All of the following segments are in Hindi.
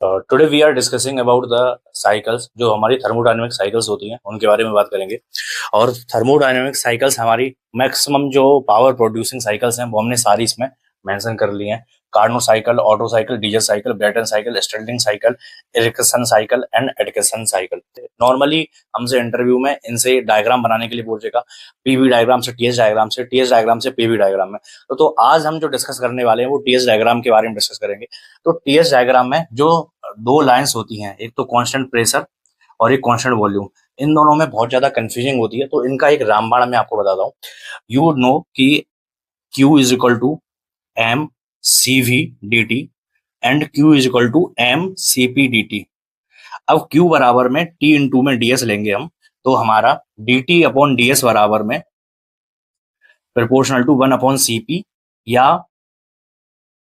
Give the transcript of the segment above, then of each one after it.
Today we are discussing about the cycles. जो हमारी थर्मोडायनेमिक साइकिल्स होती हैं उनके बारे में बात करेंगे। और थर्मोडायनेमिक साइकिल्स हमारी मैक्सिमम जो पावर प्रोड्यूसिंग साइकिल्स हैं वो हमने सारी इसमें मेंशन कर ली हैं। Carnot cycle, Otto cycle, Diesel cycle, Brayton cycle, Stirling cycle, Ericsson cycle and Atkinson cycle. Normally हमसे इंटरव्यू में इनसे डायग्राम बनाने के लिए पूछेगा, पीवी डायग्राम से टीएस डायग्राम से, टीएस डायग्राम से पीवी डायग्राम में। तो आज हम जो डिस्कस करने वाले हैं वो टीएस डायग्राम के बारे में डिस्कस करेंगे। तो टीएस डायग्राम में जो दो लाइंस होती हैं, एक तो कांस्टेंट प्रेशर और एक कांस्टेंट वॉल्यूम, इन दोनों में बहुत ज्यादा कंफ्यूजिंग होती है। तो इनका एक रामबाण मैं आपको बताता हूँ। यू नो कि Q is equal to M C V D T and Q is equal to M C P D T. अब Q बराबर में T इंटू में ds लेंगे हम, तो हमारा dt अपॉन ds बराबर में proportional to 1 upon C P या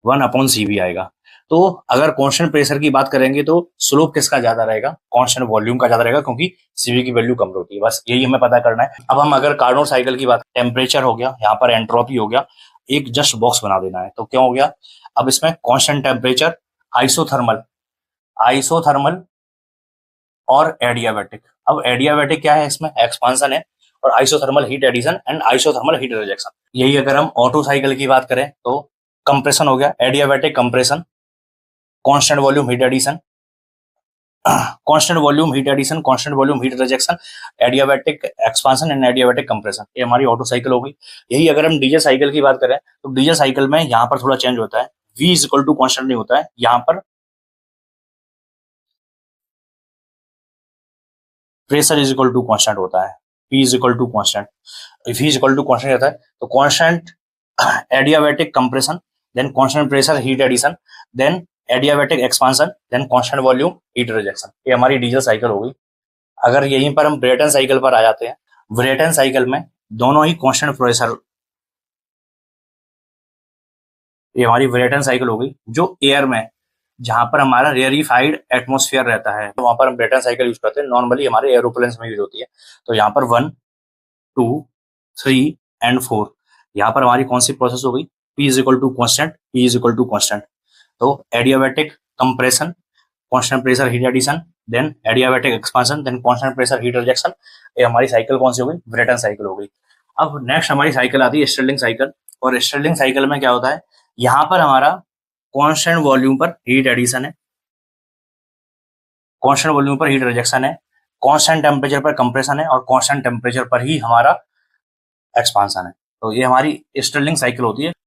1 अपॉन सी बी आएगा। तो अगर कांस्टेंट प्रेशर की बात करेंगे तो स्लोप किसका ज्यादा रहेगा? कांस्टेंट वॉल्यूम का ज्यादा रहेगा, क्योंकि सीवी की वैल्यू कम होती है। बस यही हमें पता करना है। अब हम अगर कार्नोट साइकिल की बात, टेम्परेचर हो गया, यहाँ पर एंट्रोपी हो गया, एक जस्ट बॉक्स बना देना है। तो क्या हो गया? अब इसमें कांस्टेंट टेम्परेचर, आइसोथर्मल, आइसोथर्मल और एडियाबैटिक। अब एडियाबैटिक क्या है? इसमें एक्सपांशन है, और isothermal heat addition and isothermal heat rejection. यही अगर हम ऑटो साइकिल की बात करें तो कंप्रेशन हो गया, adiabatic compression, constant volume heat addition, constant volume heat addition, constant volume heat rejection, adiabatic expansion and adiabatic compression. ये हमारी ऑटो साइकिल हो गई। यही अगर हम डीजल साइकिल की बात करें तो डीजल साइकिल में यहाँ पर थोड़ा चेंज होता है। V is equal to constant नहीं होता है, यहाँ पर pressure is equal to constant होता है। P is equal to constant, V is equal to constant रहता है। तो constant adiabatic compression, then constant pressure heat addition, then adiabatic expansion, then constant volume heat rejection. ये हमारी डीजल साइकिल हो गई। अगर यहीं पर हम ब्रेटन साइकिल पर आ जाते हैं, ब्रेटन साइकिल में दोनों ही कांस्टेंट प्रेशर, ये हमारी ब्रेटन साइकिल हो गई। जो एयर में, जहां पर हमारा रेयरिफाइड एटमोस्फेयर रहता है, तो वहां पर हम ब्रेटन साइकिल यूज करते हैं। नॉर्मली हमारे एरोप्लेन्स में यूज होती है। तो यहाँ पर 1, 2, 3 एंड 4, यहाँ पर हमारी कौन सी प्रोसेस हो गई? P is equal to constant, P is equal to constant. तो adiabatic compression, constant pressure heat addition, then adiabatic expansion, then constant pressure heat rejection. ये हमारी साइकिल कौन सी हो गई? ब्रेटन साइकिल हो गई। अब नेक्स्ट हमारी साइकिल आती है स्टर्लिंग साइकिल। और स्टर्लिंग साइकिल में क्या होता है? यहाँ पर हमारा कांस्टेंट वॉल्यूम पर हीट एडिशन है, कांस्टेंट वॉल्यूम पर हीट रिजेक्शन है, कांस्टेंट टेम्परेचर पर कंप्रेशन है, और कांस्टेंट टेम्परेचर पर ही हमारा एक्सपांशन है। तो ये हमारी स्टर्लिंग साइकिल होती है।